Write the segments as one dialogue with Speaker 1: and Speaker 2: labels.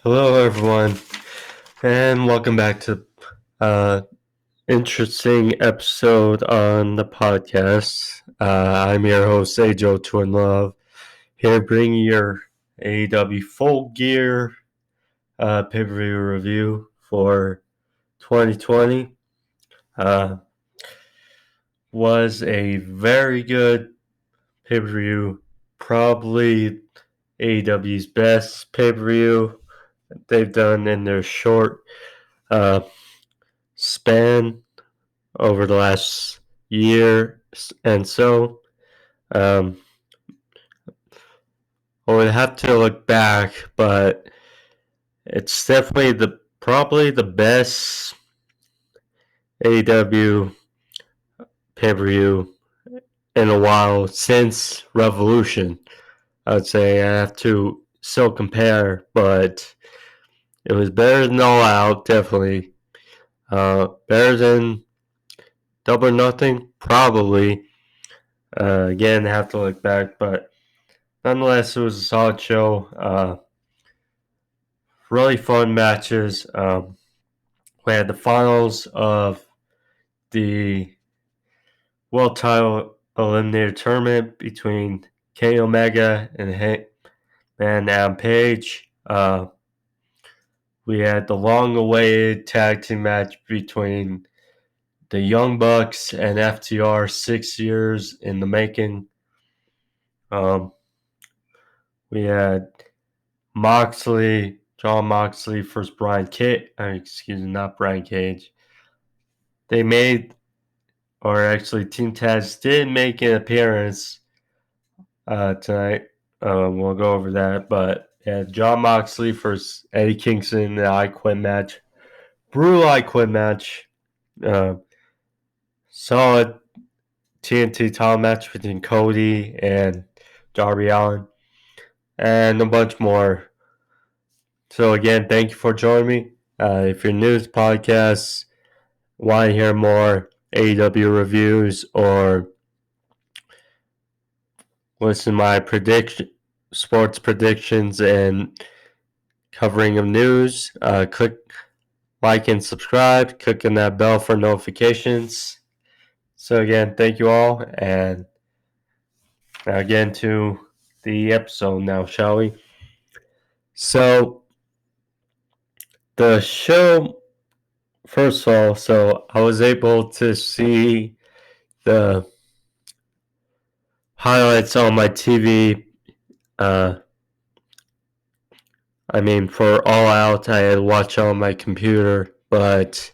Speaker 1: Hello, everyone, and welcome back to interesting episode on the podcast. I'm your host, Ajo Twin Love, here bringing your AEW Full Gear pay-per-view review for 2020. Was a very good pay-per-view, probably AEW's best pay-per-view they've done in their short span over the last year and so. I would have to look back, but it's definitely probably the best AEW pay-per-view in a while since Revolution. I'd say I have to still compare, but it was better than All Out, definitely. Better than Double or Nothing, probably. Again, I have to look back, but nonetheless, it was a solid show. Really fun matches. We had the finals of the World Title Eliminator Tournament between Kenny Omega and Hangman Adam Page. We had the long-awaited tag team match between the Young Bucks and FTR, 6 years in the making. We had John Moxley versus Brian Cage. Not Brian Cage. They made, or actually Team Taz did make an appearance tonight. We'll go over that. But yeah, John Moxley versus Eddie Kingston in the I Quit match. Brutal I Quit match. Solid TNT title match between Cody and Darby Allin. And a bunch more. So again, thank you for joining me. If you're new to the podcast, want to hear more AEW reviews or listen to my sports predictions and covering of news, click like and subscribe, click on that bell for notifications. So again, thank you all, and now again to the episode now, shall we? So the show, first of all, so I was able to see the highlights on my TV. For All Out, I had to watch on my computer, but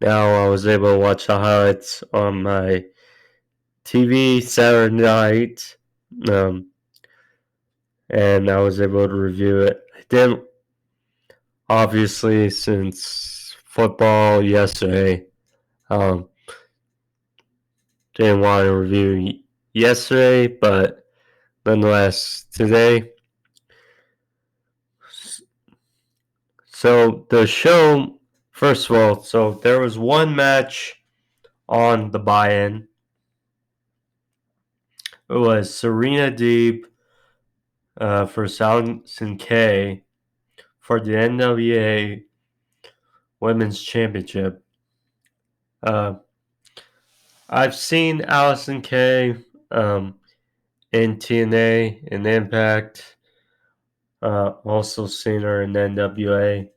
Speaker 1: now I was able to watch the highlights on my TV Saturday night, and I was able to review it. I didn't, obviously, since football yesterday, didn't want to review yesterday, but nonetheless, today. So the show, first of all, so there was one match on the buy-in. It was Serena Deeb for Allison Kay for the NWA Women's Championship. I've seen Allison Kay in TNA and Impact. Also seen her in NWA.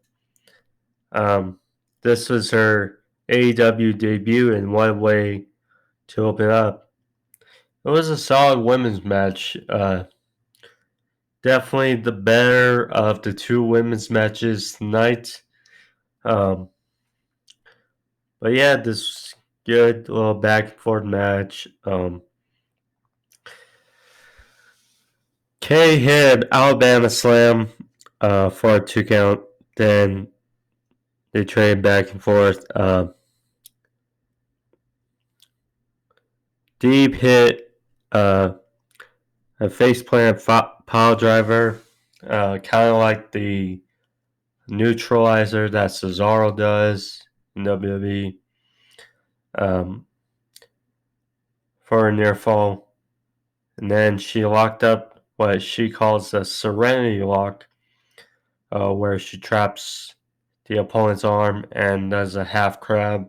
Speaker 1: This was her AEW debut, and what a way to open up. It was a solid women's match. Definitely the better of the two women's matches tonight. But yeah, this good little back and forth match. Kay hit Alabama Slam for a 2 count. Then they traded back and forth. Deep hit a faceplant pile driver, kind of like the neutralizer that Cesaro does in WWE, for a near fall. And then she locked up what she calls a Serenity Lock where she traps the opponent's arm and does a half crab.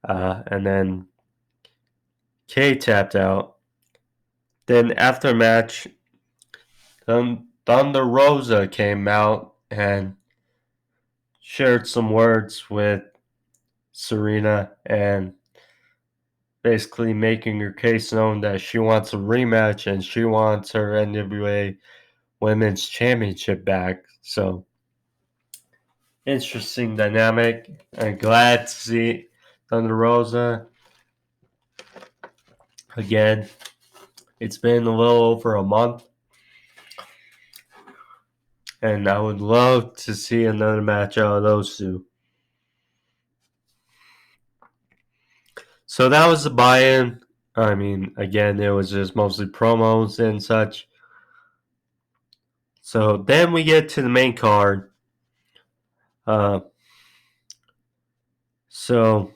Speaker 1: And then Kay tapped out. Then after match, Thunder Rosa came out and shared some words with Serena and basically making her case known that she wants a rematch and she wants her NWA Women's Championship back. So, interesting dynamic. I'm glad to see Thunder Rosa again. It's been a little over a month, and I would love to see another match out of those two. So that was the buy-in. I mean, again, it was just mostly promos and such. So then we get to the main card. So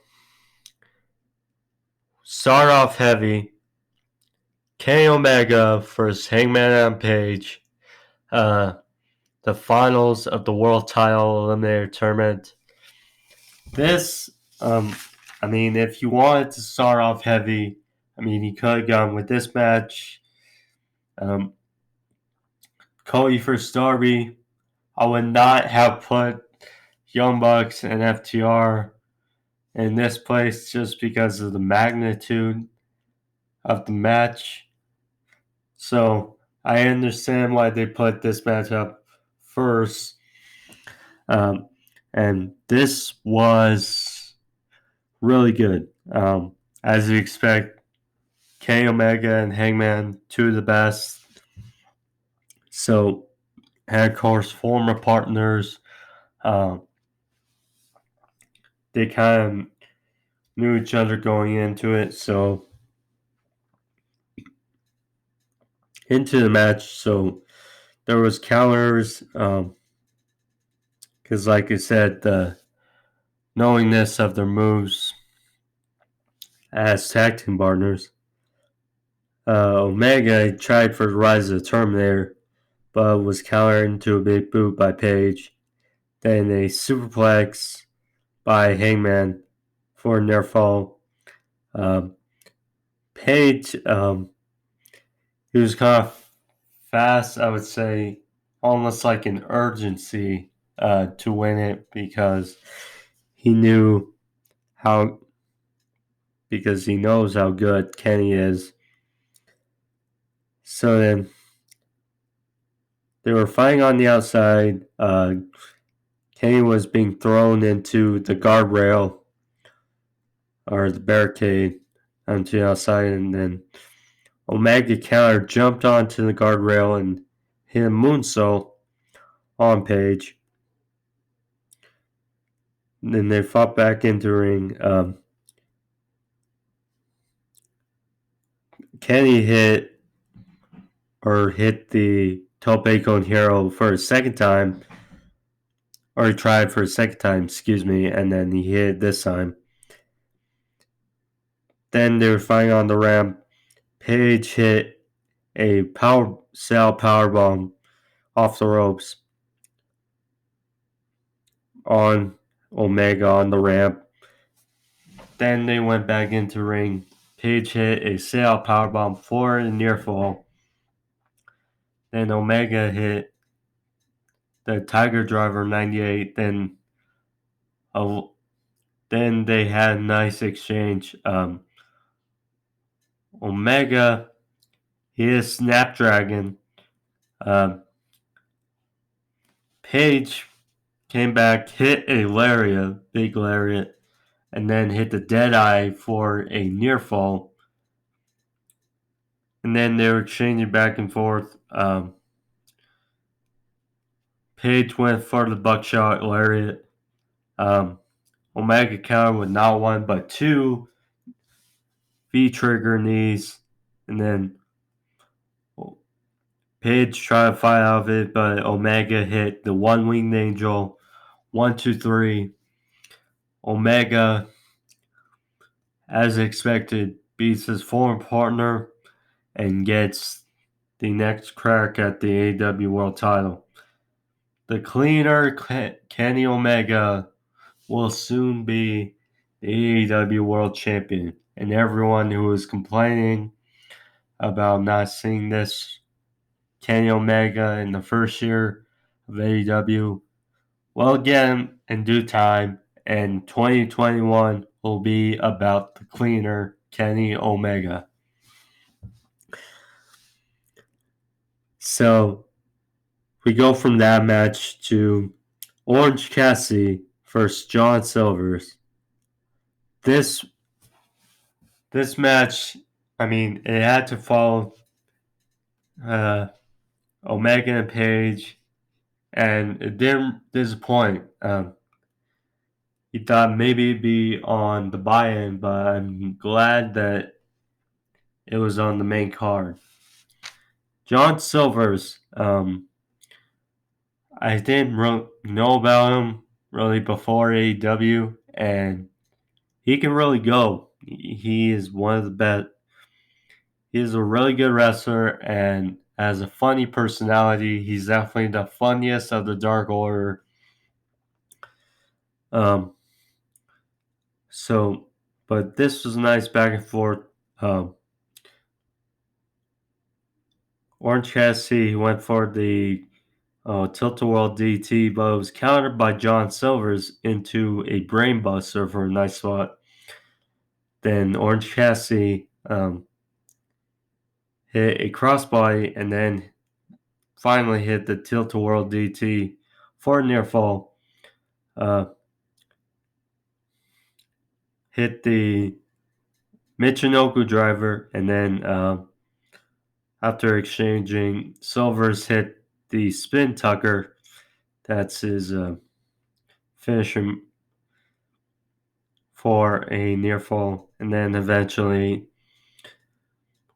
Speaker 1: start off heavy. Kenny Omega versus Hangman on Page. The finals of the World Title Eliminator Tournament. This, I mean, if you wanted to start off heavy, I mean, you could have gone with this match. Cody versus Darby. I would not have put Young Bucks and FTR in this place just because of the magnitude of the match. So I understand why they put this match up first. And this was really good. As you expect, Kenny Omega and Hangman, two of the best. So, and of course, former partners. They kind of knew each other going into it. So, into the match. So, there was counters. Because, like I said, the knowingness of their moves as tag team partners. Omega tried for the Rise of the Terminator, but was countered into a big boot by Page. Then a superplex by Hangman for a near fall. Page, he was kind of fast, I would say, almost like an urgency to win it because he knows how good Kenny is. So then they were fighting on the outside. Kenny was being thrown into the guardrail or the barricade onto the outside, and then Omega counter jumped onto the guardrail and hit a moonsault on Page. Then they fought back into the ring. Kenny hit the Tope Con Hero for a second time, or he tried for a second time, and then he hit this time. Then they were fighting on the ramp. Page hit a powerbomb off the ropes on Omega on the ramp. Then they went back into the ring. Page hit a sail powerbomb for a near fall. Then Omega hit the Tiger Driver 98. Then they had a nice exchange. Omega hit a Snapdragon. Page came back, hit a lariat, big lariat, and then hit the Deadeye for a near fall. And then they were exchanging back and forth. Page went for the buckshot lariat. Omega countered with not one but two V-trigger knees. And then Page tried to fight out of it, but Omega hit the one-winged angel. 1, 2, 3. Omega, as expected, beats his former partner and gets the next crack at the AEW World Title. the cleaner Kenny Omega will soon be the AEW World Champion. And everyone who is complaining about not seeing this Kenny Omega in the first year of AEW, well, again, in due time, and 2021 will be about the cleaner Kenny Omega. So we go from that match to Orange Cassidy versus John Silvers. This match, I mean, it had to follow Omega and Page, and it didn't disappoint. You thought maybe it'd be on the buy-in, but I'm glad that it was on the main card. John Silvers, I didn't know about him really before AEW, and he can really go. He is one of the best. He is a really good wrestler and has a funny personality. He's definitely the funniest of the Dark Order. But this was nice back and forth. Orange Cassidy went for the Tilt-A-Whirl DT, but it was countered by John Silvers into a brainbuster for a nice spot. Then Orange Cassidy hit a crossbody and then finally hit the Tilt-A-Whirl DT for a near fall. Hit the Michinoku driver, and then after exchanging, Silvers hit the spin tucker. That's his finisher for a near fall. And then eventually,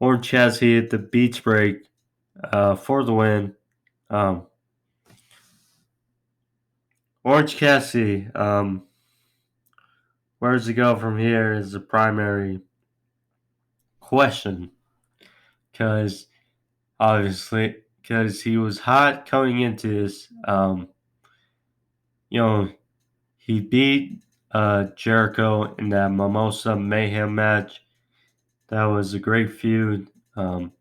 Speaker 1: Orange Cassidy hit the beach break for the win. Orange Cassidy, where does he go from here is the primary question. Because he was hot coming into this. He beat Jericho in that Mimosa Mayhem match. That was a great feud. In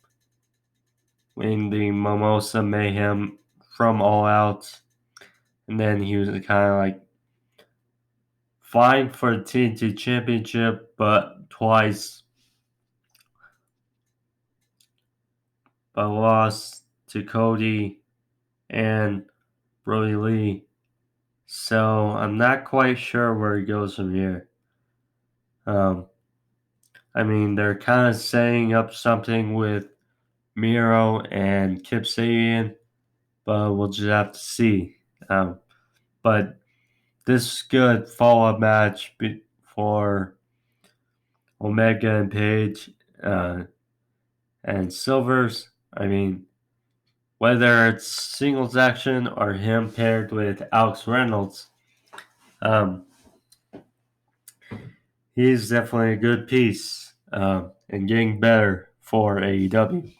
Speaker 1: the Mimosa Mayhem from All Out. And then he was kind of like vying for the TNT Championship, but twice. But lost to Cody and Brody Lee. So I'm not quite sure where he goes from here. I mean, they're kind of setting up something with Miro and Kip Sabian, but we'll just have to see. But this is good follow-up match for Omega and Page and Silvers. I mean, whether it's singles action or him paired with Alex Reynolds, he's definitely a good piece and getting better for AEW.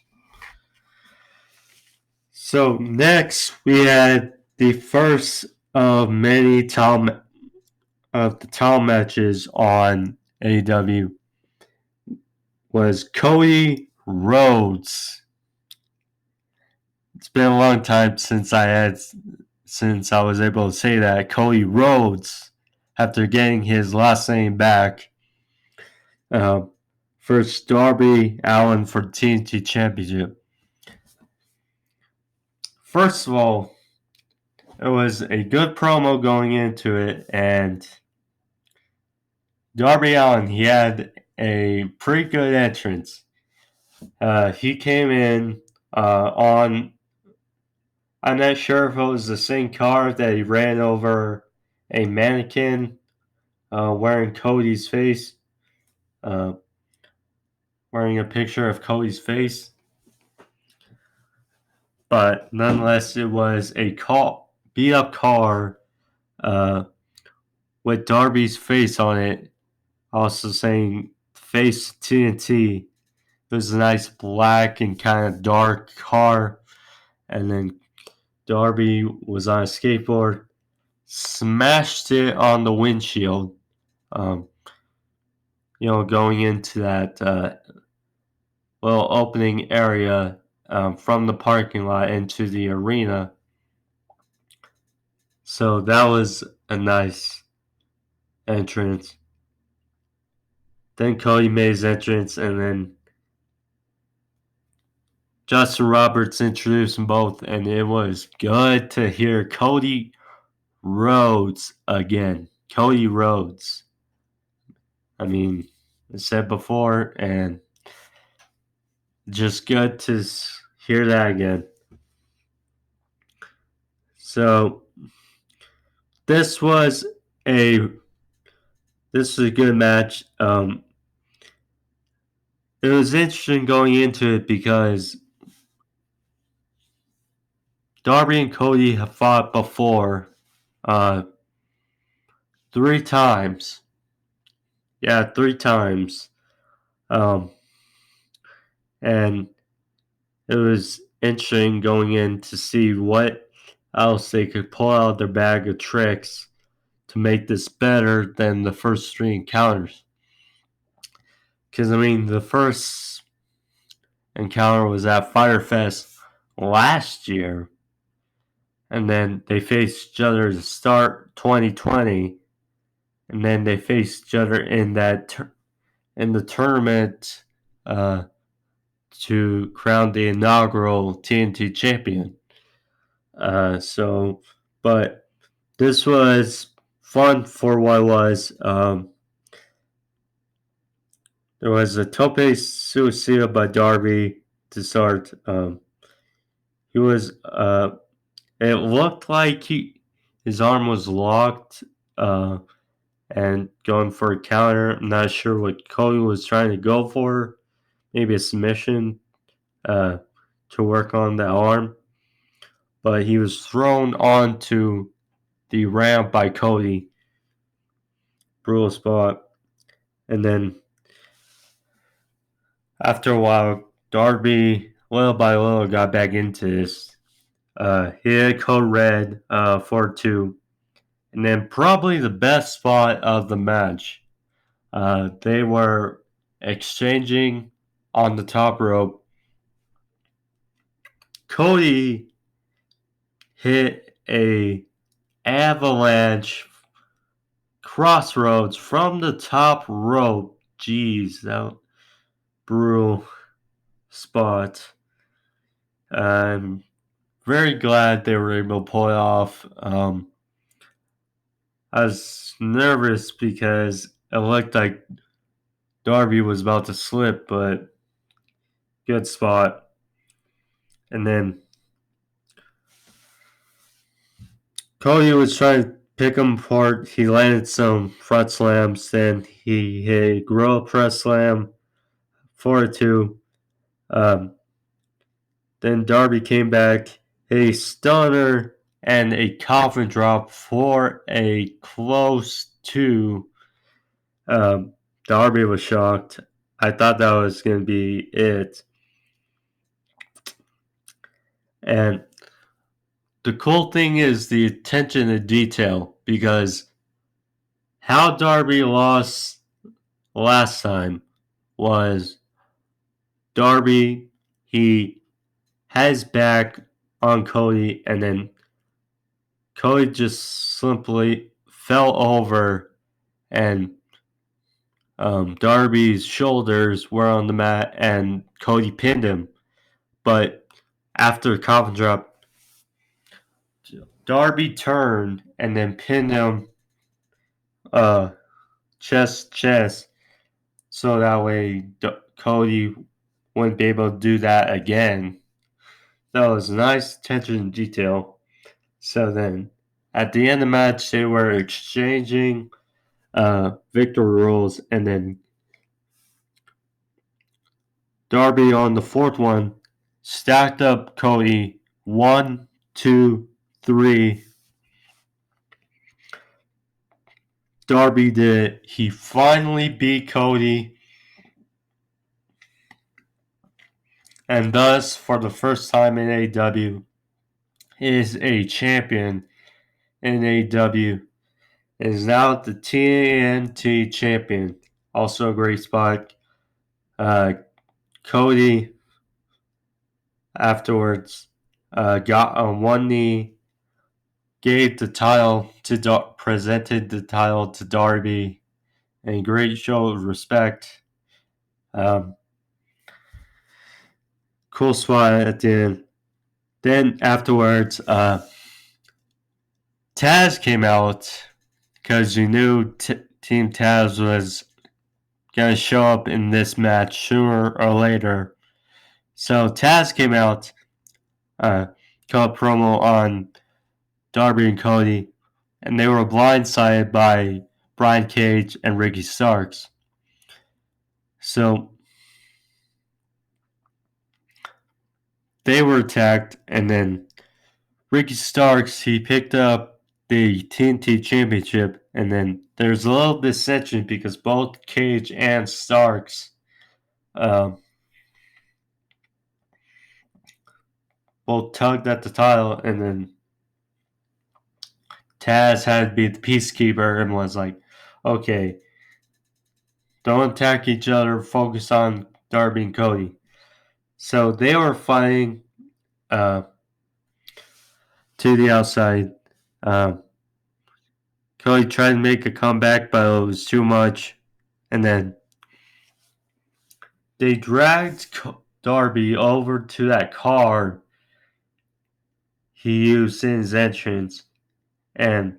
Speaker 1: So next we had the first of many title matches on AEW was Cody Rhodes. It's been a long time since I was able to say that. Cody Rhodes, after getting his last name back. First Darby Allin for the TNT Championship. First of all, it was a good promo going into it, and Darby Allin, he had a pretty good entrance. He came in on, I'm not sure if it was the same car that he ran over a mannequin wearing Cody's face, wearing a picture of Cody's face. But nonetheless, it was a beat-up car with Darby's face on it, also saying face TNT. It was a nice black and kind of dark car, and then Darby was on a skateboard, smashed it on the windshield, going into that little opening area from the parking lot into the arena. So that was a nice entrance. Then Cody made his entrance, and then Justin Roberts introduced them both, and it was good to hear Cody Rhodes again. Cody Rhodes. I mean, I said before, and just good to hear that again. So this was a good match. It was interesting going into it because Darby and Cody have fought before 3 times. Yeah, 3 times. And it was interesting going in to see what else they could pull out of their bag of tricks to make this better than the first 3 encounters. Because, I mean, the first encounter was at Fyter Fest last year. And then they faced each other to start 2020. And then they faced each other in in the tournament to crown the inaugural TNT champion. But this was fun for what it was. There was a tope suicida by Darby to start. He was. It looked like his arm was locked and going for a counter. I'm not sure what Cody was trying to go for. Maybe a submission to work on the arm. But he was thrown onto the ramp by Cody. Brutal spot. And then after a while, Darby, little by little, got back into this. He had code red 4-2. And then probably the best spot of the match. They were exchanging on the top rope. Cody hit a avalanche crossroads from the top rope. Jeez, that brutal spot. I'm very glad they were able to pull it off. I was nervous because it looked like Darby was about to slip, but good spot. And then Cody was trying to pick him apart. He landed some front slams. Then he hit a gorilla press slam 4-2. Then Darby came back, hit a stunner and a coffin drop for a close 2. Darby was shocked. I thought that was going to be it. And the cool thing is the attention to detail, because how Darby lost last time was Darby, he had his back on Cody, and then Cody just simply fell over, and Darby's shoulders were on the mat, and Cody pinned him. But after the coffin drop, Darby turned and then pinned him chest, so that way Cody wouldn't be able to do that again. That was nice attention to detail. So then, at the end of the match, they were exchanging victory rules, and then Darby on the 4th one stacked up Cody 1, 2, 3. Darby did. He finally beat Cody. And thus, for the first time in AEW, is a champion in AEW, is now the TNT champion. Also a great spot. Cody afterwards got on one knee, gave the title to presented the title to Darby, and a great show of respect. Cool spot at the end. Then afterwards, Taz came out because you knew Team Taz was going to show up in this match sooner or later. So Taz came out, cut a promo on Darby and Cody, and they were blindsided by Brian Cage and Ricky Starks. So they were attacked, and then Ricky Starks, he picked up the TNT Championship, and then there's a little dissension because both Cage and Starks both tugged at the title, and then Taz had to be the peacekeeper and was like, okay, don't attack each other, focus on Darby and Cody. So they were fighting to the outside. Cody tried to make a comeback, but it was too much. And then they dragged Darby over to that car he used in his entrance. And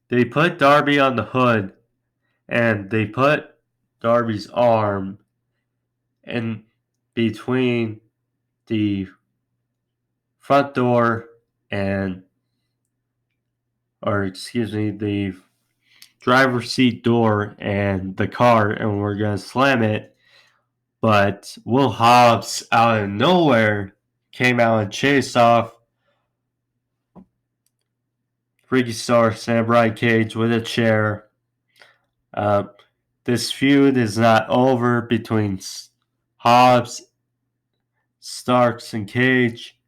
Speaker 1: they put Darby on the hood. And they put Darby's arm in between the front door the driver's seat door and the car, and we're going to slam it. But Will Hobbs, out of nowhere, came out and chased off Ricky Starks and Brian Cage with a chair. This feud is not over between Hobbs, Starks, and Cage.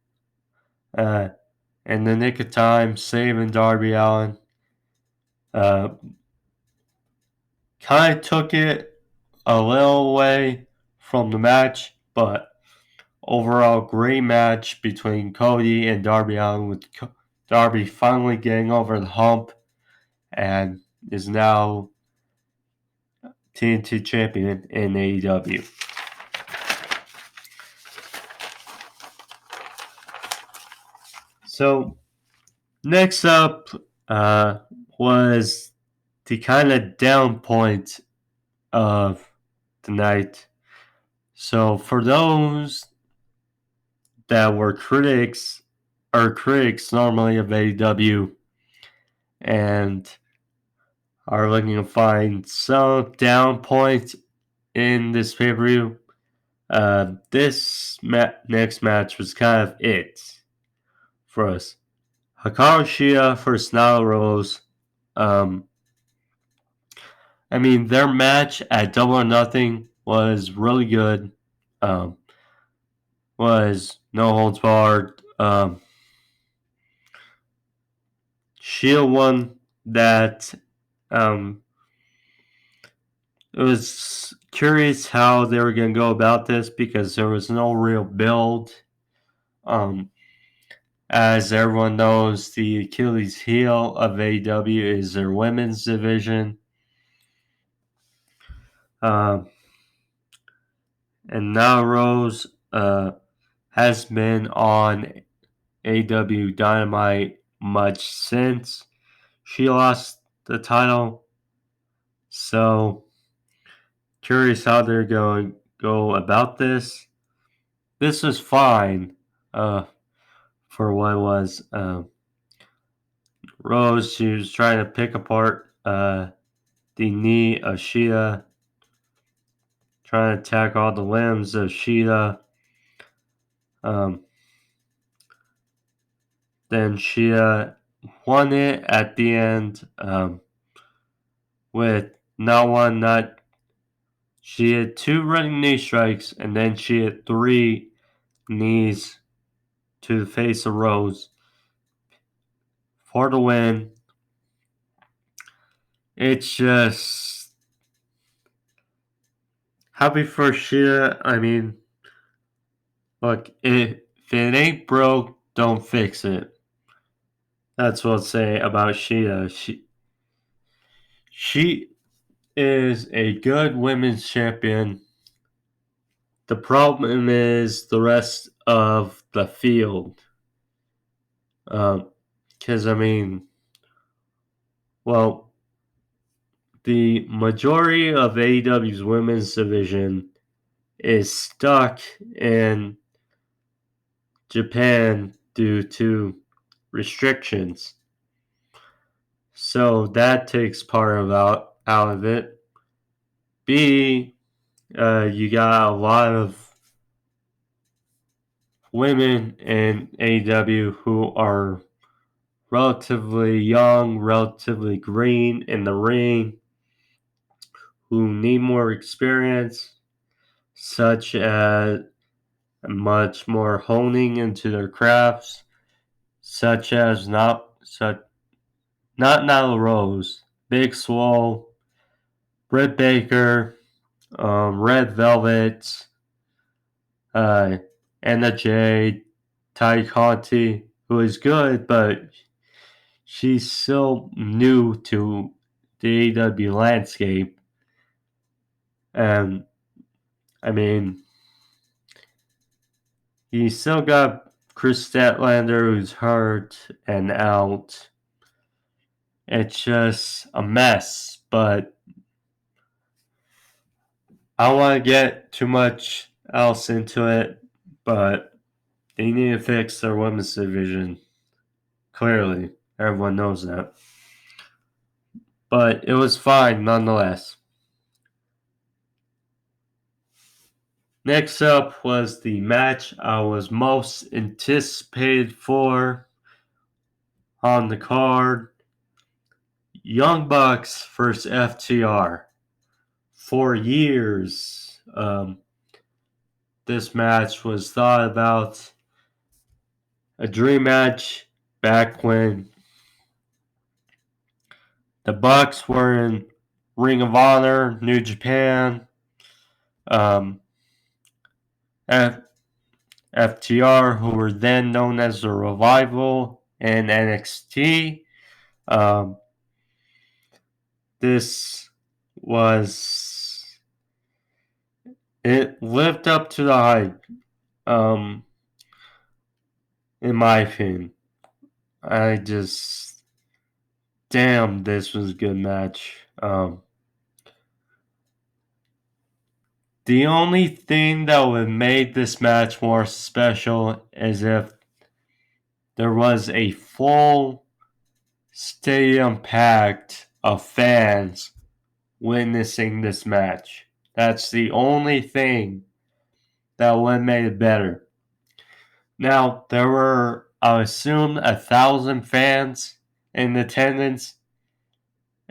Speaker 1: In the nick of time, saving Darby Allin. Kind of took it a little away from the match, but overall great match between Cody and Darby Allin, with Darby finally getting over the hump and is now TNT champion in AEW. So next up was the kind of down point of the night. So for those that were critics normally of AEW and are looking to find some down point in this pay-per-view, this next match was kind of it for us. Hikaru Shida versus Nyla Rose. Their match at Double or Nothing was really good. Was no holds barred. Shida won that. It was curious how they were going to go about this because there was no real build. As everyone knows, the Achilles heel of AEW is their women's division. And now Rose has been on AEW Dynamite much since she lost the title. So, curious how they're going to go about this. This was fine for what it was. Rose, she was trying to pick apart the knee of Shida, trying to attack all the limbs of Shida. Then Shida won it at the end with she had 2 running knee strikes, and then she had 3 knees to the face of Rhodes for the win. It's just happy for Shida. I mean, look, if it ain't broke, don't fix it. That's what I'll say about Shida. She is a good women's champion. The problem is the rest of the field. Because, I mean, well, the majority of AEW's women's division is stuck in Japan due to restrictions. So that takes part out of it. B, you got a lot of women in AEW who are relatively young, relatively green in the ring, who need more experience, such as much more honing into their crafts, such as not Nyla Rose, Big Swole, Britt Baker, Red Velvet, Anna Jay, Ty Conti, who is good, but she's still new to the AEW landscape. And, I mean, you still got Chris Statlander, who's hurt and out. It's just a mess, but I don't want to get too much else into it, but they need to fix their women's division. Clearly, everyone knows that. But it was fine nonetheless. Next up was the match I was most anticipated for on the card. Young Bucks versus FTR. For years, this match was thought about a dream match back when the Bucks were in Ring of Honor, New Japan, FTR, who were then known as the Revival, and NXT. This was, it lived up to the hype, in my opinion. Damn, this was a good match. The only thing that would have made this match more special is if there was a full stadium packed of fans witnessing this match. That's the only thing that would have made it better. Now, there were, I assume, 1,000 fans in attendance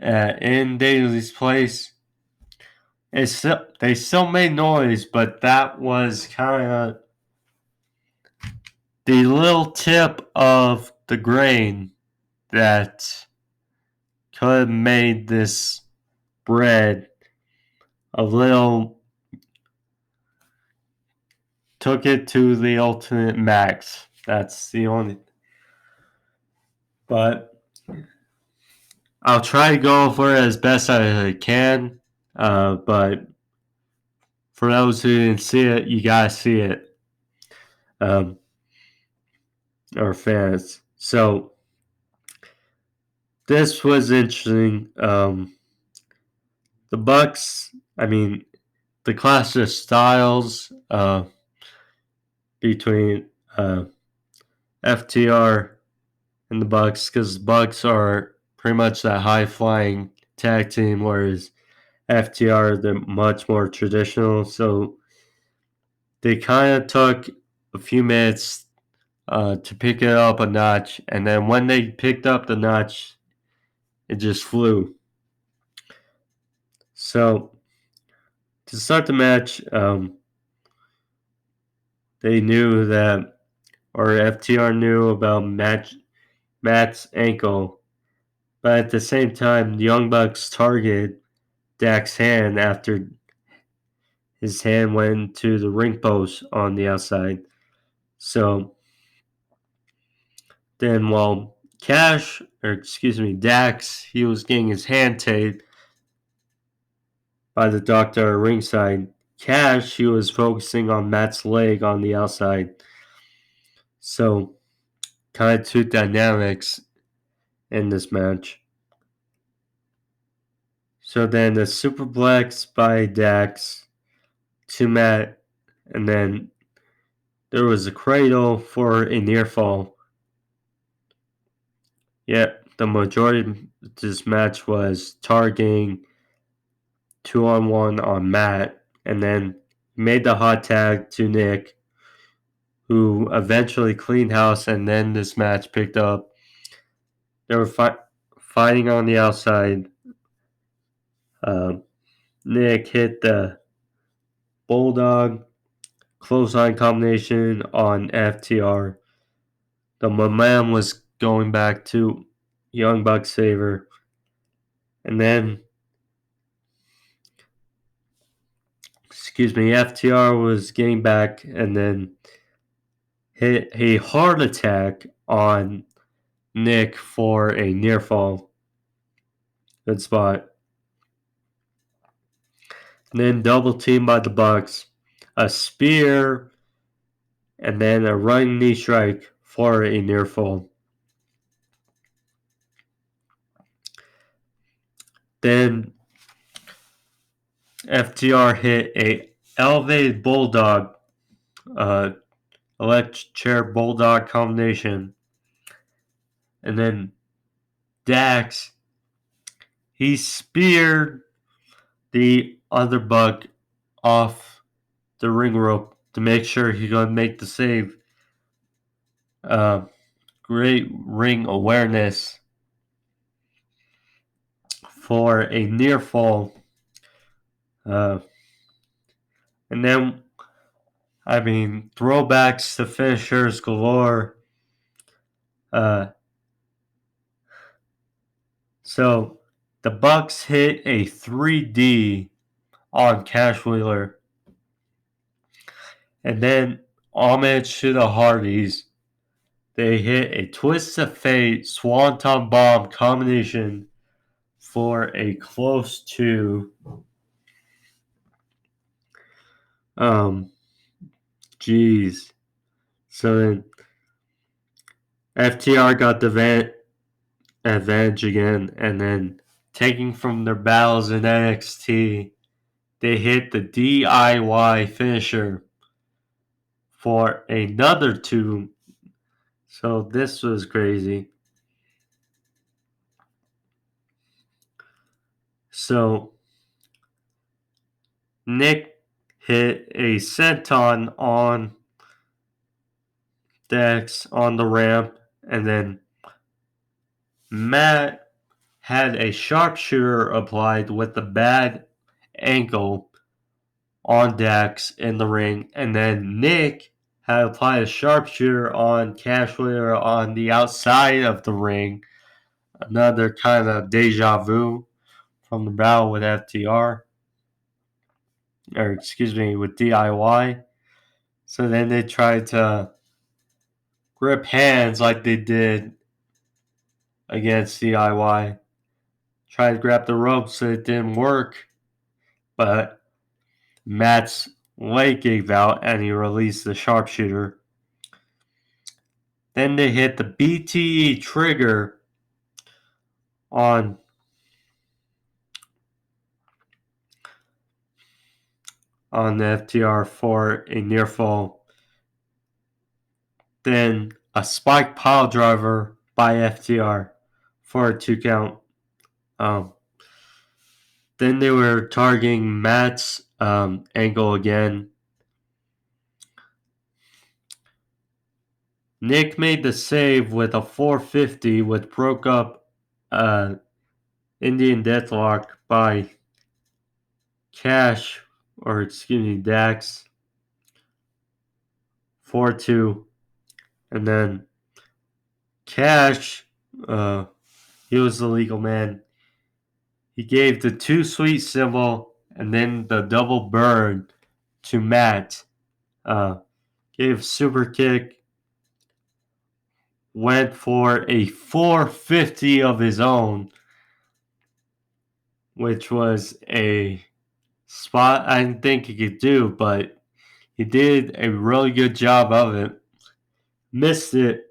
Speaker 1: in Daily's place. They still made noise, but that was kind of the little tip of the grain that could have made this bread a little, took it to the ultimate max. That's the only, but I'll try to go over it as best I can, but for those who didn't see it, you gotta see it, or fans. So this was interesting. The Bucks, I mean, the clash of styles between FTR and the Bucks, because the Bucks are pretty much that high-flying tag team, whereas FTR, they're much more traditional. So they kind of took a few minutes to pick it up a notch, and then when they picked up the notch, it just flew. So to start the match, they knew that or FTR knew about Matt's ankle, but at the same time, the Young Bucks target Dak's hand after his hand went to the ring post on the outside. So then while Dax, he was getting his hand taped by the doctor at ringside. Cash, he was focusing on Matt's leg on the outside. So, kind of two dynamics in this match. So then the superplex by Dax to Matt, and then there was a cradle for a near fall. Yep, the majority of this match was targeting 2-on-1 on Matt, and then made the hot tag to Nick, who eventually cleaned house, and then this match picked up. They were fighting on the outside. Nick hit the Bulldog clothesline combination on FTR. The momentum was going back to Young Bucks' favor. And then, FTR was getting back and then hit a heart attack on Nick for a near fall. Good spot. And then double team by the Bucks. A spear and then a running knee strike for a near fall. Then FTR hit a elevated bulldog, electric chair bulldog combination. And then Dax, he speared the other Buck off the ring rope to make sure he gonna make the save. Great ring awareness for a near fall. And then, throwbacks to finishers galore. So the Bucks hit a 3D on Cash Wheeler. And then homage to the Hardys. They hit a Twist of Fate Swanton Bomb combination for a close to So then FTR got the advantage again, and then taking from their battles in NXT, they hit the DIY finisher for another 2. So this was crazy. So Nick hit a senton on Dex on the ramp, and then Matt had a sharpshooter applied with a bad ankle on Dax in the ring, and then Nick had applied a sharpshooter on Cash Wheeler on the outside of the ring. Another kind of deja vu from the battle with FTR. With DIY. So then they tried to grip hands like they did against DIY. Tried to grab the ropes, so it didn't work. But Matt's leg gave out and he released the sharpshooter. Then they hit the BTE trigger on the FTR for a near fall. Then a spike pile driver by FTR for a 2 count. Then they were targeting Matt's ankle again. Nick made the save with a 450, which broke up Indian Deathlock by Dax 4-2. And then Cash, he was the legal man. He gave the too sweet symbol and then the double burn to Matt. Gave super kick. Went for a 450 of his own, which was a spot I didn't think he could do, but he did a really good job of it. Missed it.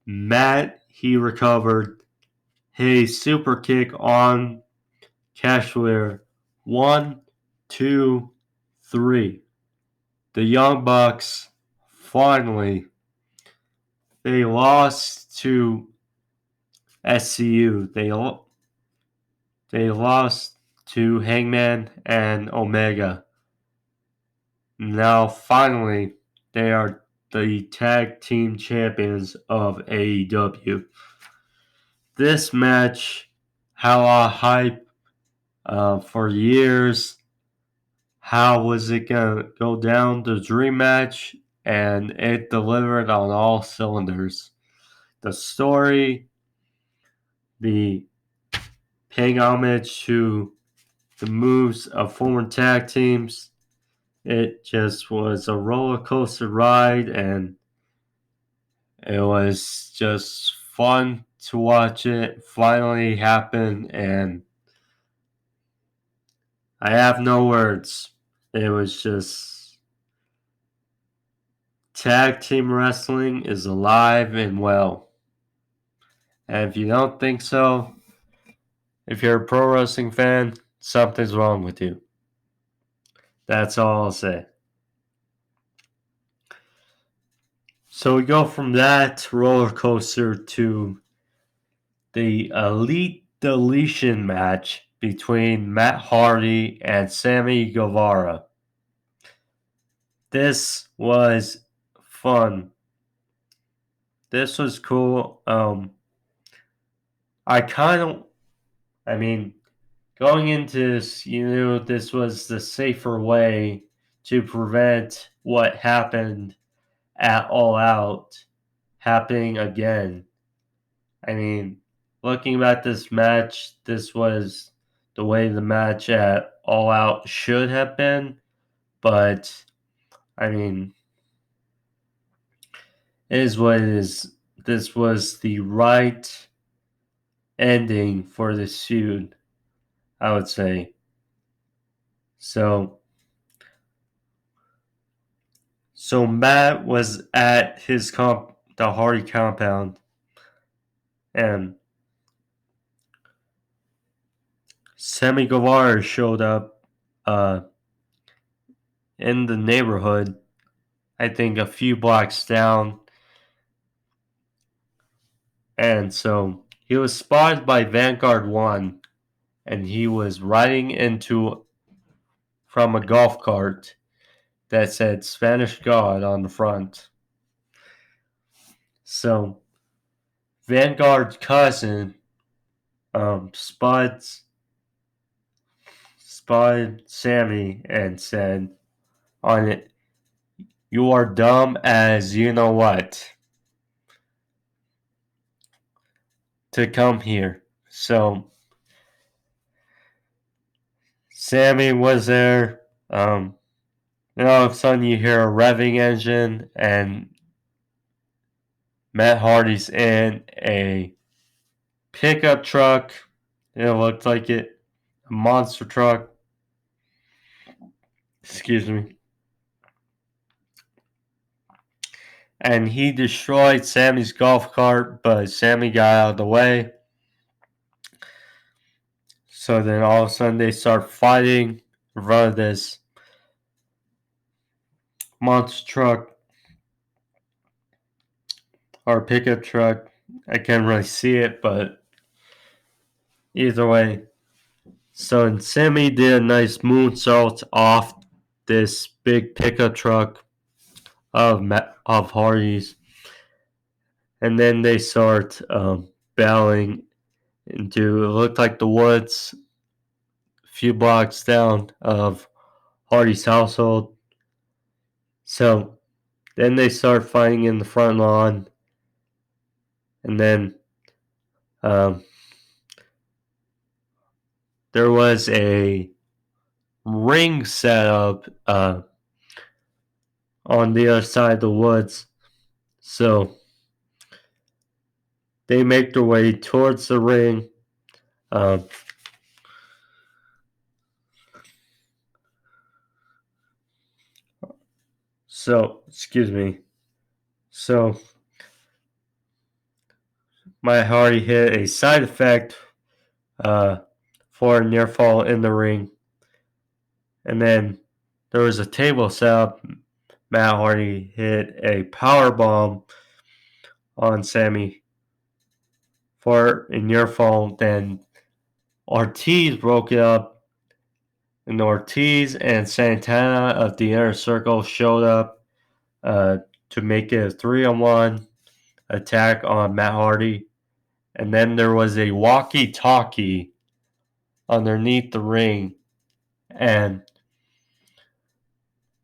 Speaker 1: Matt, he recovered. Hit a super kick on Cashier. 1, 2, 3. The Young Bucks finally, they lost to SCU. They lost to Hangman and Omega. Now finally, they are the tag team champions of AEW. This match had a lot of hype for years. How was it going to go down? The dream match, and it delivered on all cylinders. The story, the paying homage to the moves of former tag teams. It just was a roller coaster ride, and it was just fun to watch it finally happen, and I have no words. It was just tag team wrestling is alive and well. And if you don't think so, if you're a pro wrestling fan, something's wrong with you. That's all I'll say. So we go from that roller coaster to the Elite Deletion match between Matt Hardy and Sammy Guevara. This was fun. This was cool. Going into this, this was the safer way to prevent what happened at All Out happening again. Looking at this match, this was the way the match at All Out should have been, but it is what it is. This was the right ending for this feud, I would say. So Matt was at the Hardy compound, and Sammy Guevara showed up in the neighborhood, I think a few blocks down. And so he was spotted by Vanguard 1, and he was riding from a golf cart that said Spanish God on the front. So Vanguard's cousin spotted Sammy and said on it, "You are dumb as you know what to come here." So Sammy was there. All of a sudden you hear a revving engine, and Matt Hardy's in a pickup truck. It looked like a monster truck. Excuse me. And he destroyed Sammy's golf cart, but Sammy got out of the way. So then all of a sudden they start fighting in front of this monster truck or pickup truck. I can't really see it, but either way. So Sammy did a nice moonsault off this big pickup truck of Hardy's, and then they start battling into, it looked like, the woods a few blocks down of Hardy's household. So Then they start fighting in the front lawn. And then there was a ring set up on the other side of the woods. So they make their way towards the ring. Excuse me. So Matt Hardy hit a side effect for a near fall in the ring. And then there was a table set up. Matt Hardy hit a power bomb on Sammy for a near fall. Then Ortiz broke it up. And Ortiz and Santana of the Inner Circle showed up to make it a 3-on-1 attack on Matt Hardy. And then there was a walkie-talkie underneath the ring. And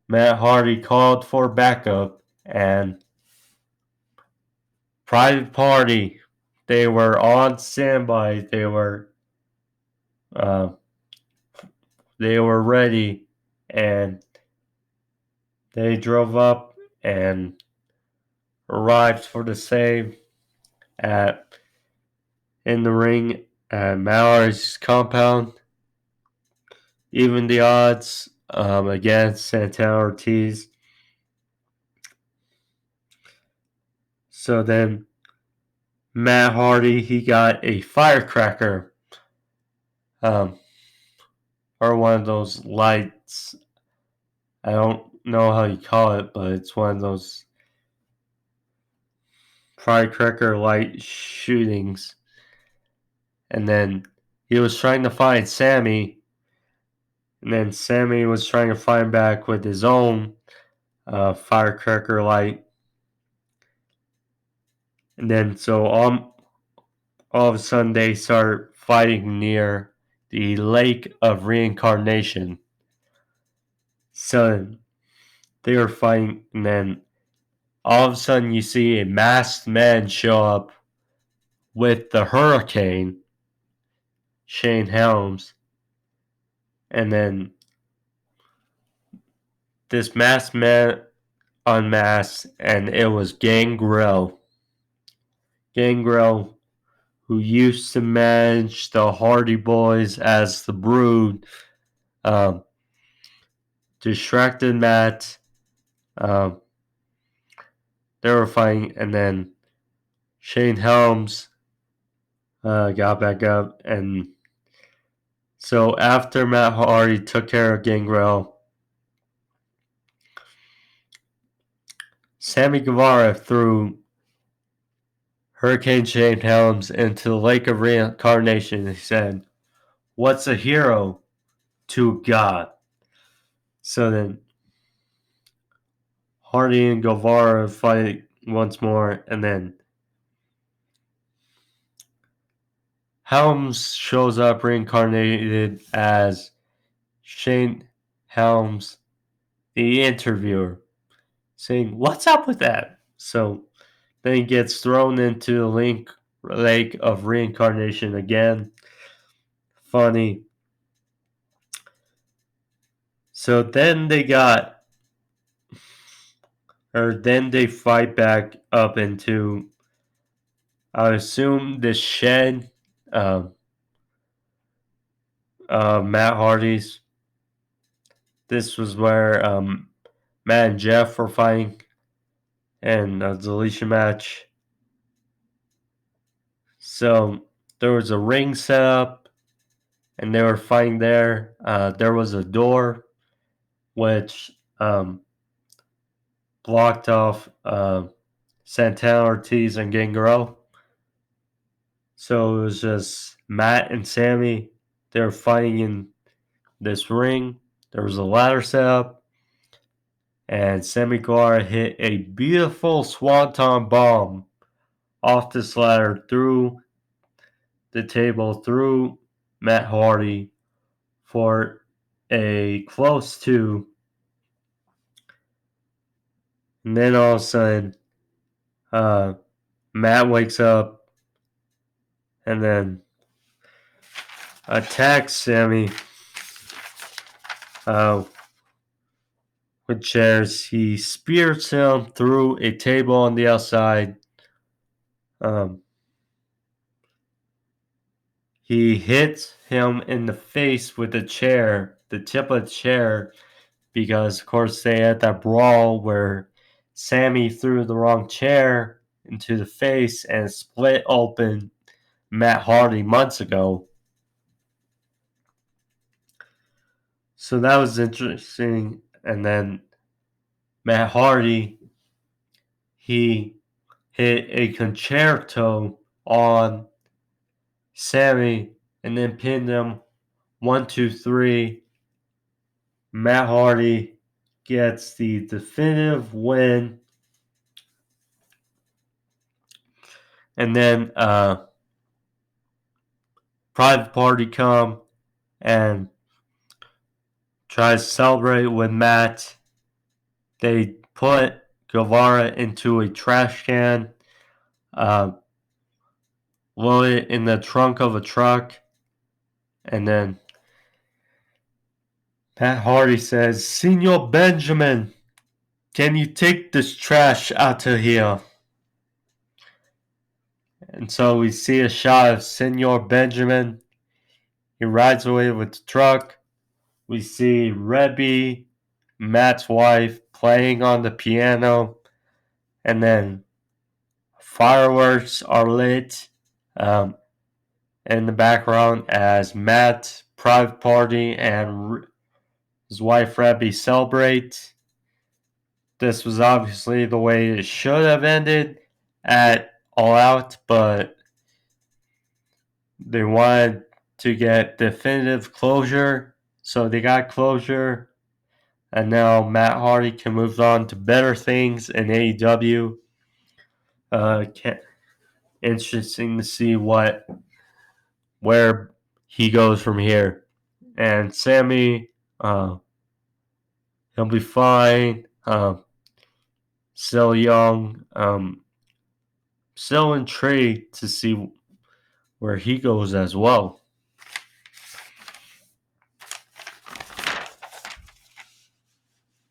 Speaker 1: Matt Hardy called for backup. And Private Party, they were on standby. They were ready. And they drove up and arrived for the save in the ring at Matt Hardy's compound. Even the odds against Santana Ortiz. So then Matt Hardy, he got a firecracker. Or one of those lights. I don't know how you call it, but it's one of those firecracker light shootings. And then he was trying to find Sammy. And then Sammy was trying to find back with his own firecracker light. And then so all of a sudden they start fighting near the Lake of Reincarnation. So they were fighting, and then all of a sudden you see a masked man show up with the Hurricane, Shane Helms, and then this masked man unmasked, and it was Gangrel. Gangrel, who used to manage the Hardy Boys as the Brood, distracted Matt. They were fighting, and then Shane Helms got back up, and so after Matt Hardy took care of Gangrel, Sammy Guevara threw Hurricane Shane Helms into the Lake of Reincarnation. He said, "What's a hero to God?" So then Hardy and Guevara fight once more, and then Helms shows up reincarnated as Shane Helms, the interviewer, saying, "What's up with that?" So then he gets thrown into the Lake of Reincarnation again. Funny. So then they fight back up into, I assume, the shed Matt Hardy's. This was where Matt and Jeff were fighting in a Deletion match. So there was a ring set up, and they were fighting there. There was a door which blocked off Santana Ortiz and Gangrel. So it was just Matt and Sammy. They were fighting in this ring. There was a ladder set up, and Sammy Guevara hit a beautiful swanton bomb off this ladder through the table, through Matt Hardy for a close to And then all of a sudden, Matt wakes up and then attacks Sammy with chairs. He spears him through a table on the outside. He hits him in the face with a chair, the tip of the chair, because, of course, they had that brawl where Sammy threw the wrong chair into the face and split open Matt Hardy months ago. So that was interesting. And then Matt Hardy, he hit a concerto on Sammy and then pinned him 1, 2, 3. Matt Hardy gets the definitive win. And then Private Party come and tries to celebrate with Matt. They put Guevara into a trash can, load it in the trunk of a truck, and then Matt Hardy says, "Senor Benjamin, can you take this trash out of here?" And so we see a shot of Senor Benjamin. He rides away with the truck. We see Rebby, Matt's wife, playing on the piano. And then fireworks are lit in the background as Matt, Private Party, and his wife Rebby celebrate. This was obviously the way it should have ended at All Out, but they wanted to get definitive closure, so they got closure, and now Matt Hardy can move on to better things in AEW. Interesting to see where he goes from here. And Sammy, he'll be fine. Still young. Still intrigued to see where he goes as well.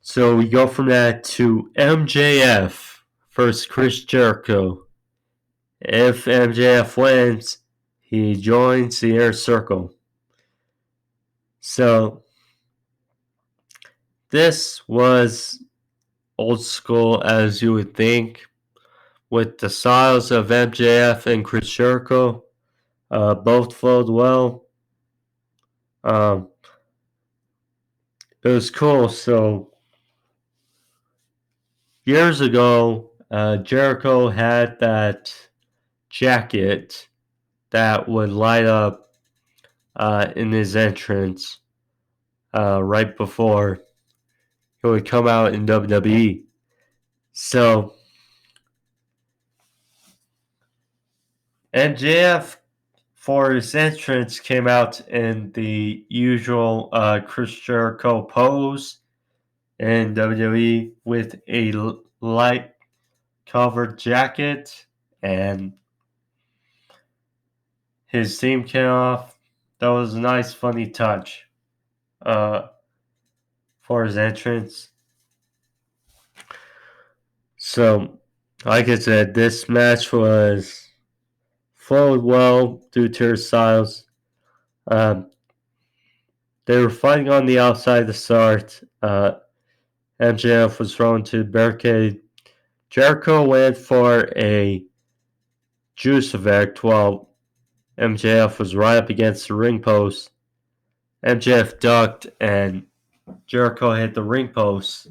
Speaker 1: So we go from that to MJF versus Chris Jericho. If MJF wins, he joins the Inner Circle. So this was old school as you would think, with the styles of MJF and Chris Jericho. Both flowed well. It was cool. So years ago, Jericho had that jacket that would light up in his entrance right before he would come out in WWE. So MJF for his entrance came out in the usual Chris Jericho pose in WWE with a light covered jacket, and his theme came off. That was a nice, funny touch for his entrance. So, like I said, this match was flowed well due to their styles. They were fighting on the outside to start. MJF was thrown to the barricade. Jericho went for a juice effect while MJF was right up against the ring post. MJF ducked and Jericho hit the ring post.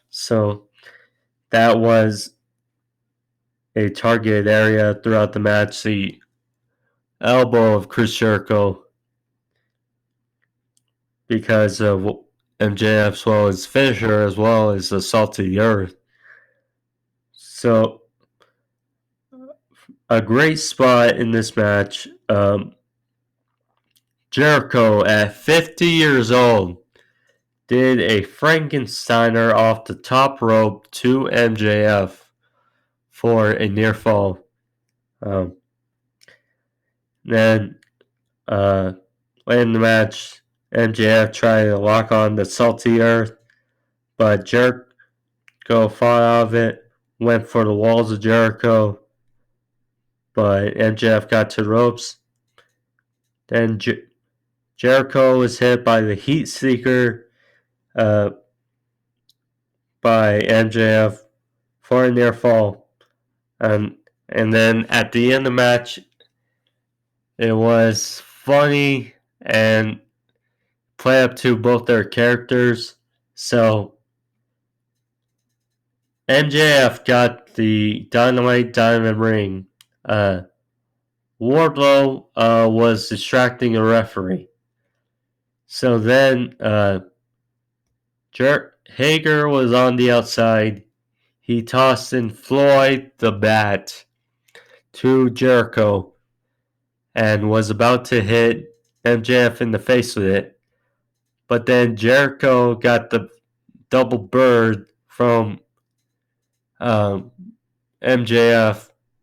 Speaker 1: So that was a targeted area throughout the match. The elbow of Chris Jericho, because of MJF's well as finisher as well as the salt to the earth. So a great spot in this match. Jericho at 50 years old did a Frankensteiner off the top rope to MJF for a near fall. Then late in the match, MJF tried to lock on the Salty Earth, but Jericho fought out of it, went for the Walls of Jericho, but MJF got to the ropes. Then Jericho was hit by the Heat Seeker by MJF for a near fall. And then at the end of the match, it was funny and play up to both their characters. So MJF got the Dynamite Diamond Ring. Wardlow was distracting a referee. So then Hager was on the outside. He tossed in Floyd the Bat to Jericho and was about to hit MJF in the face with it. But then Jericho got the double bird from MJF,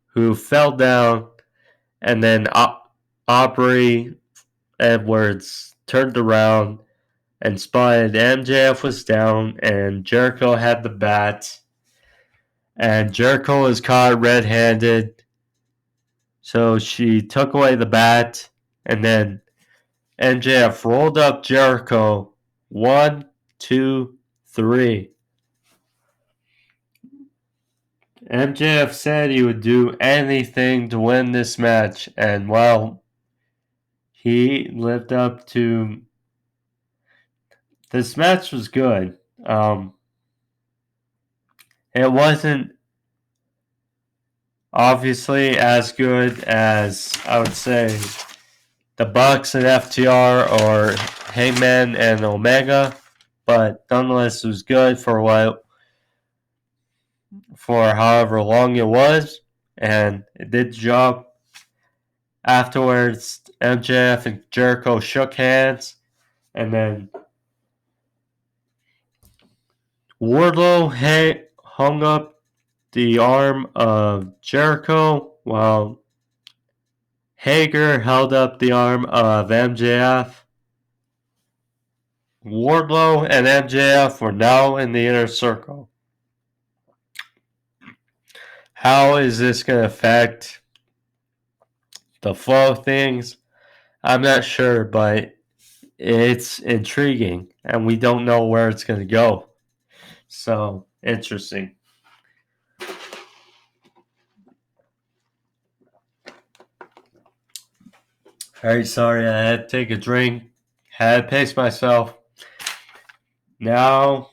Speaker 1: who fell down, and then Aubrey Edwards turned around and spotted MJF was down and Jericho had the bat. And Jericho was caught red-handed, so she took away the bat, and then MJF rolled up Jericho. 1, 2, 3. MJF said he would do anything to win this match, and well, he lived up to. This match was good. It wasn't obviously as good as, I would say, the Bucks and FTR or Hangman and Omega, but nonetheless it was good for however long it was, and it did the job. Afterwards, MJF and Jericho shook hands, and then Wardlow hung up the arm of Jericho while Hager held up the arm of MJF. Wardlow and MJF were now in the inner circle. How is this going to affect the flow of things? I'm not sure, but it's intriguing, and we don't know where it's going to go. So, interesting. Very sorry, I had to take a drink. Had to pace myself. Now,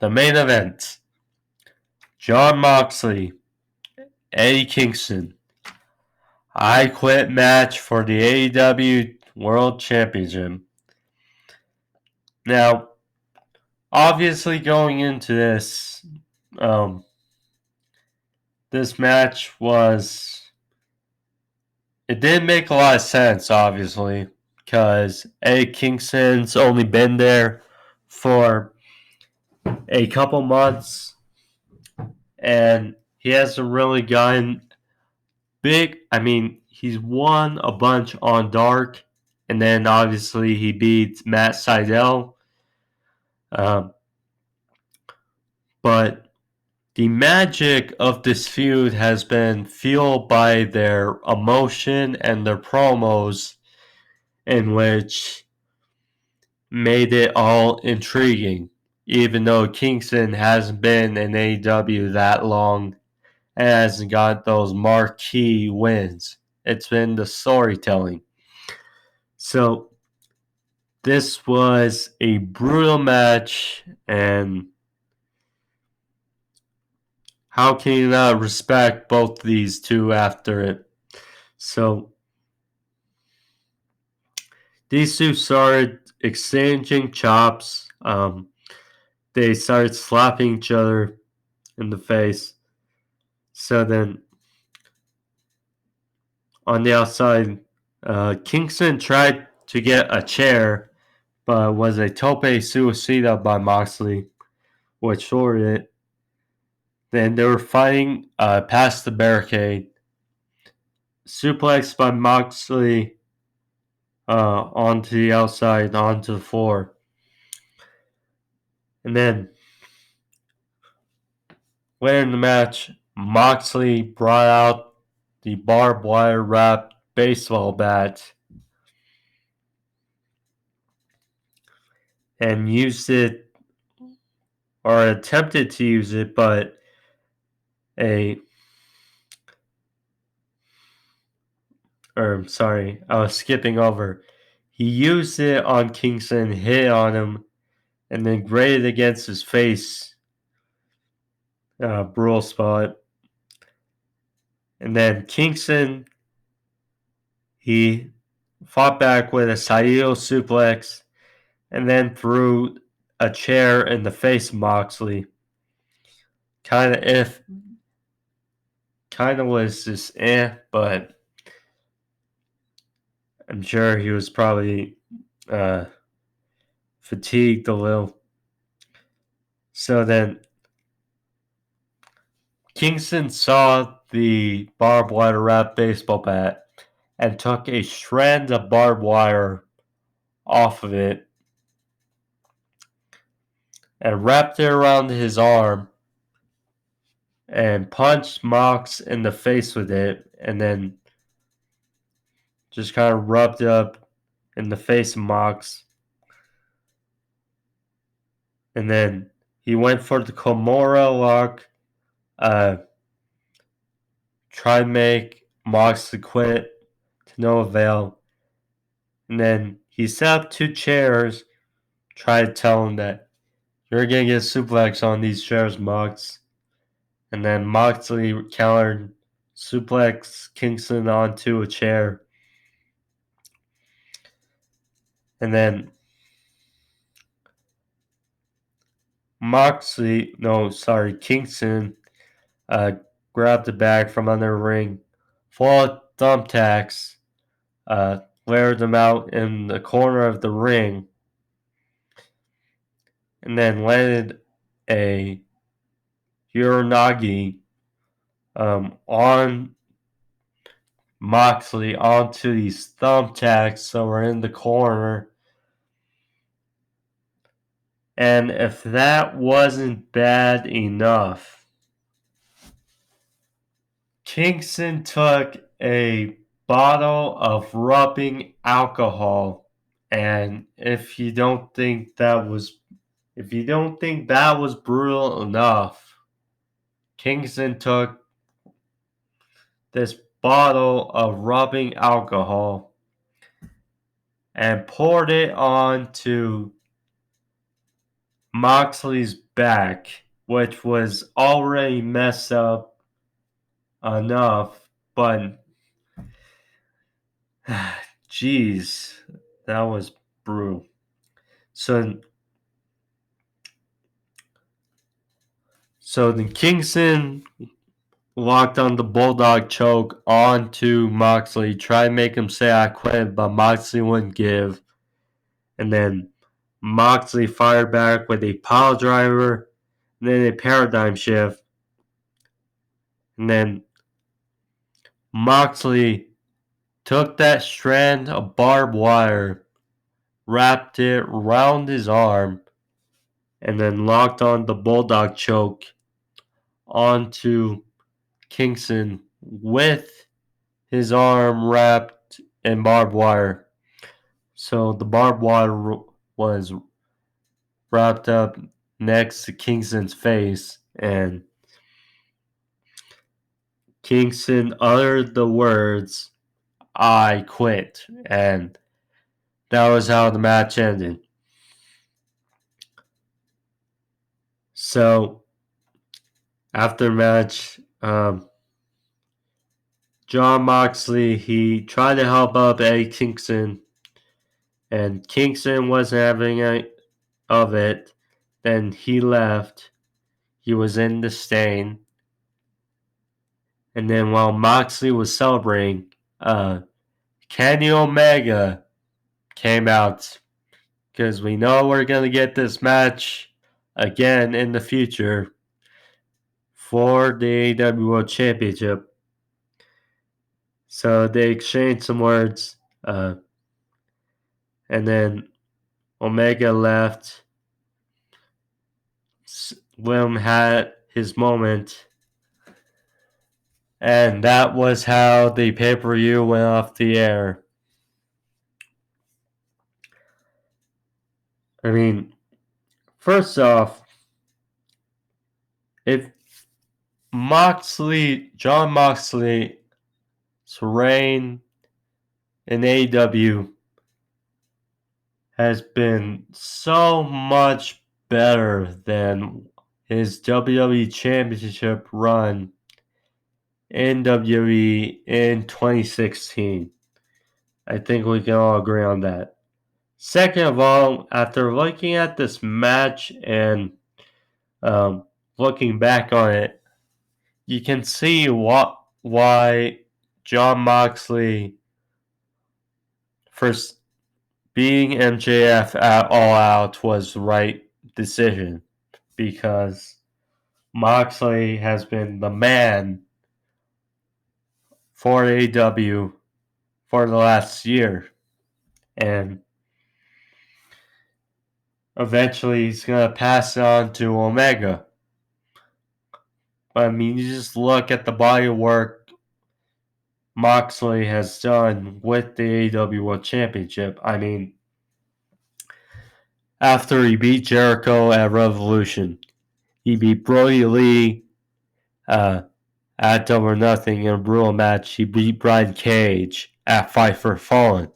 Speaker 1: the main event. Jon Moxley, Eddie Kingston. I Quit match for the AEW World Championship. Now, obviously going into this, this match it didn't make a lot of sense, obviously, because Eddie Kingston's only been there for a couple months, and he hasn't really gotten big. I mean, he's won a bunch on Dark, and then obviously he beat Matt Sydal. But the magic of this feud has been fueled by their emotion and their promos, in which made it all intriguing, even though Kingston hasn't been in AEW that long and hasn't got those marquee wins. It's been the storytelling. So this was a brutal match, and how can you not respect both these two after it? So these two started exchanging chops. They started slapping each other in the face. So then on the outside, Kingston tried to get a chair, but it was a tope suicida by Moxley, which shorted it. Then they were fighting past the barricade. Suplex by Moxley onto the outside, onto the floor. And then later in the match, Moxley brought out the barbed wire wrapped baseball bat and used it, or attempted to use it, but I was skipping over. He used it on Kingston, hit on him, and then grated against his face. Brutal spot. And then Kingston, he fought back with a Saito suplex and then threw a chair in the face of Moxley. Kind of was just but I'm sure he was probably fatigued a little. So then Kingston saw the barbed wire wrapped baseball bat and took a strand of barbed wire off of it and wrapped it around his arm and punched Mox in the face with it, and then just kind of rubbed it up in the face of Mox. And then he went for the Kimura lock, tried to make Mox to quit, to no avail. And then he set up two chairs, tried to tell him that you're going to get suplex on these chairs, Mox. And then Moxley countered, suplex Kingston onto a chair. And then Kingston grabbed the bag from under the ring, full of thumbtacks, layered them out in the corner of the ring, and then landed a Uranagi on Moxley onto these thumbtacks that were in the corner. And if that wasn't bad enough, Kingston took a bottle of rubbing alcohol, and if you don't think that was brutal enough, Kingston took this bottle of rubbing alcohol and poured it onto Moxley's back, which was already messed up enough, but jeez, that was brutal. So then Kingston locked on the Bulldog choke onto Moxley, tried to make him say I quit, but Moxley wouldn't give. And then Moxley fired back with a pile driver, and then a paradigm shift. And then Moxley took that strand of barbed wire, wrapped it around his arm, and then locked on the Bulldog choke onto Kingston with his arm wrapped in barbed wire. So the barbed wire was wrapped up next to Kingston's face, and Kingston uttered the words, I quit, and that was how the match ended. So, after the match, John Moxley, he tried to help up Eddie Kingston, and Kingston wasn't having any of it. Then he left. He was in the stain. And then while Moxley was celebrating, Kenny Omega came out because we know we're going to get this match again in the future for the AEW World Championship. So they exchanged some words, and then Omega left. William had his moment, and that was how the pay-per-view went off the air. I mean, first off, if John Moxley's reign in AEW has been so much better than his WWE Championship run in WWE in 2016. I think we can all agree on that. Second of all, after looking at this match and looking back on it, you can see why John Moxley, first beating MJF at All Out, was the right decision, because Moxley has been the man for AEW for the last year, and eventually he's going to pass it on to Omega. But I mean, you just look at the body of work Moxley has done with the AEW World Championship. I mean, after he beat Jericho at Revolution, he beat Brody Lee at Double or Nothing in a brutal match. He beat Brian Cage at Fight for Fallen.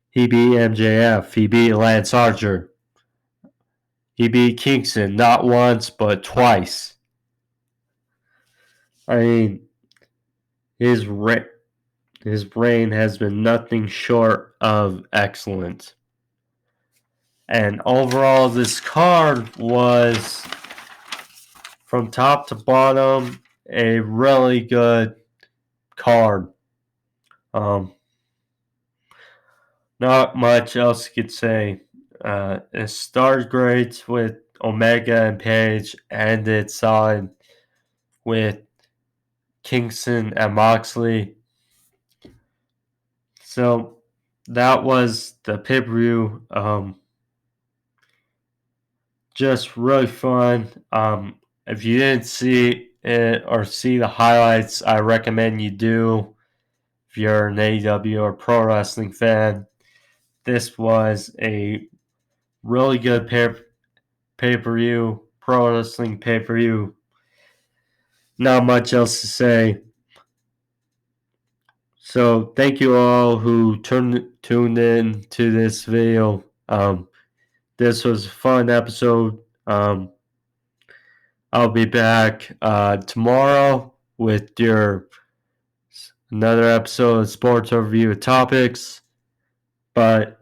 Speaker 1: He beat MJF. He beat Lance Archer. He beat Kingston not once but twice. I mean, his reign has been nothing short of excellent. And overall, this card was, from top to bottom, a really good card. Not much else you could say. It started great with Omega and Page, ended solid with Kingston and Moxley. So that was the pay-per-view. Just really fun. If you didn't see it or see the highlights, I recommend you do. If you're an AEW or pro wrestling fan, this was a really good pay-per-view, pro wrestling pay-per-view. Not much else to say. So thank you all who tuned in to this video. This was a fun episode. I'll be back tomorrow with another episode of Sports Overview Topics. But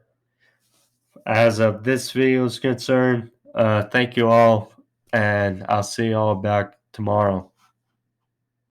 Speaker 1: as of this video is concerned, thank you all, and I'll see you all back tomorrow.